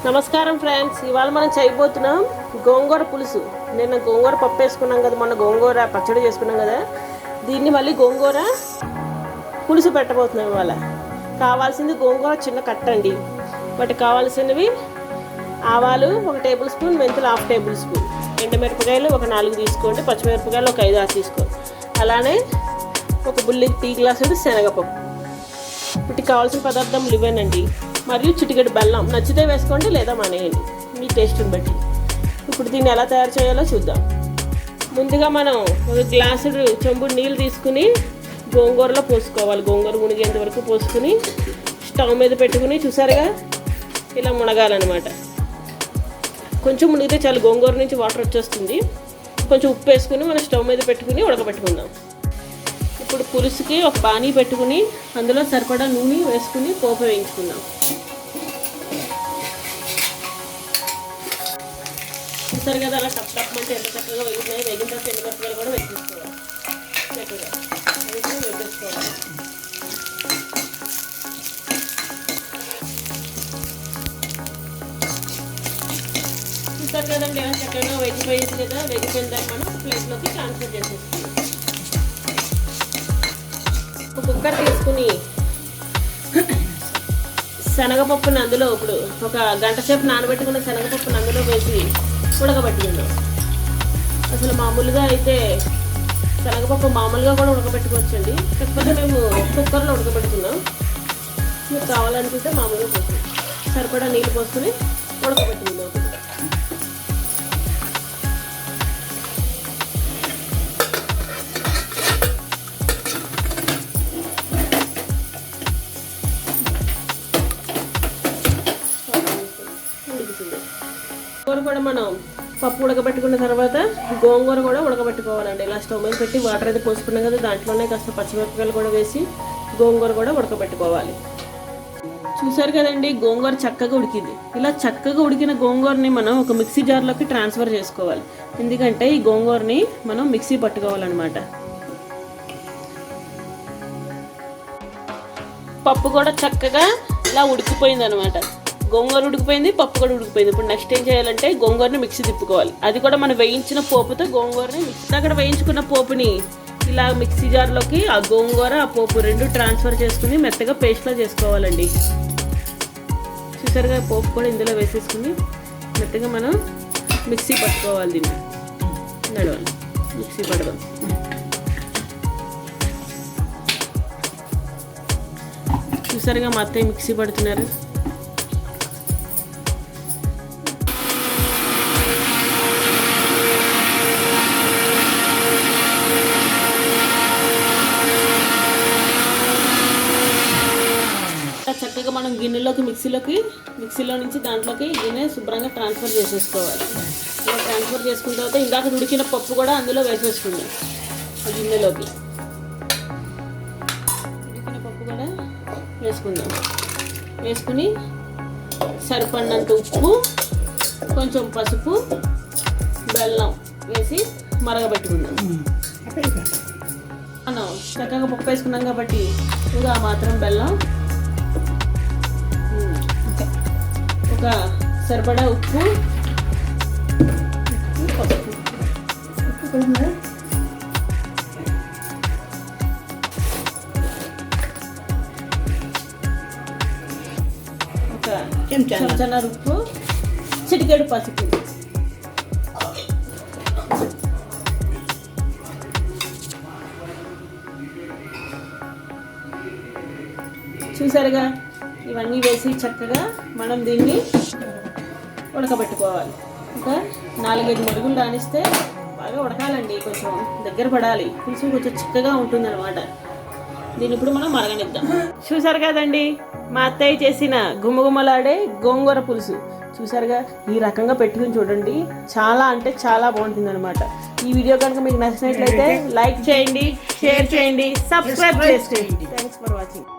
నమస్కారం ఫ్రెండ్స్, ఇవాళ మనం చేయబోతున్నాం గోంగూర పులుసు. నేను గోంగూర పప్పు వేసుకున్నాం కదా, మొన్న గోంగూర పచ్చడి చేసుకున్నాం కదా, దీన్ని మళ్ళీ గోంగూర పులుసు పెట్టబోతున్నాం. ఇవాళ కావాల్సింది గోంగూర చిన్న కట్ట అండి. వాటికి కావాల్సినవి ఆవాలు 1 టేబుల్ స్పూన్, మెంతులు 1/2 టేబుల్ స్పూన్, ఎండుమిరపకాయలు ఒక 4 తీసుకోండి, పచ్చిమిరపకాయలు ఒక 5-6 తీసుకోండి, అలానే ఒక బుల్లి టీ గ్లాసుడు శనగపప్పు. వీటికి కావాల్సిన పదార్థాలు ఇవేనండి. మరియు చిటికెడు బెల్లం, నచ్చితే వేసుకోండి లేదా మానేయండి మీ టేస్ట్ని బట్టి. ఇప్పుడు దీన్ని ఎలా తయారు చేయాలో చూద్దాం. ముందుగా మనం ఒక గ్లాసుడు చెంబుడు నీళ్ళు తీసుకుని గోంగూరలో పోసుకోవాలి. గోంగూర మునిగేంత వరకు పోసుకుని స్టవ్ మీద పెట్టుకుని చూసారుగా ఇలా మునగాలన్నమాట. కొంచెం మునిగితే చాలు, గోంగూర నుంచి వాటర్ వచ్చేస్తుంది. కొంచెం ఉప్పు వేసుకుని మనం స్టవ్ మీద పెట్టుకుని ఉడకబెట్టుకుందాం. ఇప్పుడు పులుసుకి ఒక బాణీ పెట్టుకుని అందులో సరిపడా నూనె వేసుకుని పోపు వేయించుకుందాం. చూసారు కదా అలా టప్ టప్ అంటే ఎంత చక్కగా వేగుతున్నాయి. వేగిన తర్వాత ఎండుమిరపకాయలు కూడా వేసేసుకోవాలి. చక్కగా వేసేసుకోవాలి. చూసారు కదండి ఎలా చక్కగా వేగిపోయింది కదా. వేగిపోయిన దాన్ని మనం ప్లేట్లోకి ట్రాన్స్ఫర్ చేసేసుకోవాలి. కుక్కర్ తీసుకుని శనగపప్పుని అందులో ఇప్పుడు ఒక గంట సేపు నానబెట్టుకున్న శనగపప్పుని అందులో వేసి ఉడకబెట్టుకుందాం. అసలు మామూలుగా అయితే శనగపప్పు మామూలుగా కూడా ఉడకబెట్టుకోవచ్చండి, కాకపోతే మేము కుక్కర్లో ఉడకబెట్టుకున్నాం. మీకు కావాలనుకుంటే మామూలుగా పోతుంది. సరిపడా నీళ్ళు పోసుకుని ఉడకబెట్టుకుందాం. గోంగూర కూడా మనం పప్పు ఉడకబెట్టుకున్న తర్వాత గోంగూర కూడా ఉడకబెట్టుకోవాలండి. ఇలా స్టవ్ మీద పెట్టి వాటర్ అయితే పోసుకున్నాం కదా, దాంట్లోనే కాస్త పచ్చిమిరపకాయలు కూడా వేసి గోంగూర కూడా ఉడకబెట్టుకోవాలి. చూసారు కదండి గోంగూర చక్కగా ఉడికింది. ఇలా చక్కగా ఉడికిన గోంగూరని మనం ఒక మిక్సీ జార్లోకి ట్రాన్స్ఫర్ చేసుకోవాలి. ఎందుకంటే ఈ గోంగూరని మనం మిక్సీ పట్టుకోవాలన్నమాట. పప్పు కూడా చక్కగా ఇలా ఉడికిపోయింది అనమాట. గోంగూర ఉడికిపోయింది, పప్పు కూడా ఉడికిపోయింది. ఇప్పుడు నెక్స్ట్ ఏం చేయాలంటే గోంగూరని మిక్సీ తిప్పుకోవాలి. అది కూడా మనం వేయించిన పోపుతో గోంగూరని మిక్సీ, అక్కడ వేయించుకున్న పోపుని ఇలా మిక్సీ జార్లోకి ఆ గోంగూర ఆ పోపు 2 ట్రాన్స్ఫర్ చేసుకుని మెత్తగా పేస్ట్లా చేసుకోవాలండి. చూసారుగా పోపు కూడా ఇందులో వేసేసుకుని మెత్తగా మనం మిక్సీ పట్టుకోవాలి. దీన్ని నడవాలి, మిక్సీ పడదాం. చూసారుగా మా అత్తయ్య మిక్సీ పడుతున్నారు. చక్కగా మనం గిన్నెలోకి మిక్సీలో నుంచి దాంట్లోకి గిన్నె శుభ్రంగా ట్రాన్స్ఫర్ చేసేసుకోవాలి. ఇలా ట్రాన్స్ఫర్ చేసుకున్న తర్వాత ఇందాక ఉడికిన పప్పు కూడా అందులో వేసేసుకుందాం. ఆ గిన్నెలోకి ఉడికిన పప్పు కూడా వేసుకుందాం. వేసుకుని సరిపడినంత ఉప్పు, కొంచెం పసుపు, బెల్లం వేసి మరగబెట్టుకుందాం. మనం చక్కగా పప్పు వేసుకున్నాం కాబట్టి ఇంకా మాత్రం బెల్లం, ఒక సరిపడా ఉప్పు, ఒక చెంచాన్నర ఉప్పు, చిటికెడు పసుపు. చూసారుగా ఇవన్నీ వేసి చక్కగా మనం దీన్ని ఉడకబెట్టుకోవాలి. ఒక 4-5 మరుగులు రానిస్తే బాగా ఉడకాలండి, కొంచెం దగ్గర పడాలి. పులుసు కొంచెం చిక్కగా ఉంటుంది అనమాట. దీన్ని ఇప్పుడు మనం మరగనిద్దాం. చూసారు కదండి మా అత్తయ్య చేసిన గుమగుమలాడే గోంగూర పులుసు. చూసారుగా ఈ రకంగా పెట్టుకుని చూడండి, చాలా అంటే చాలా బాగుంటుంది అనమాట. ఈ వీడియో కనుక మీకు నచ్చినట్లయితే లైక్ చేయండి, షేర్ చేయండి, సబ్స్క్రైబ్ చేసుకోండి. Thanks for watching.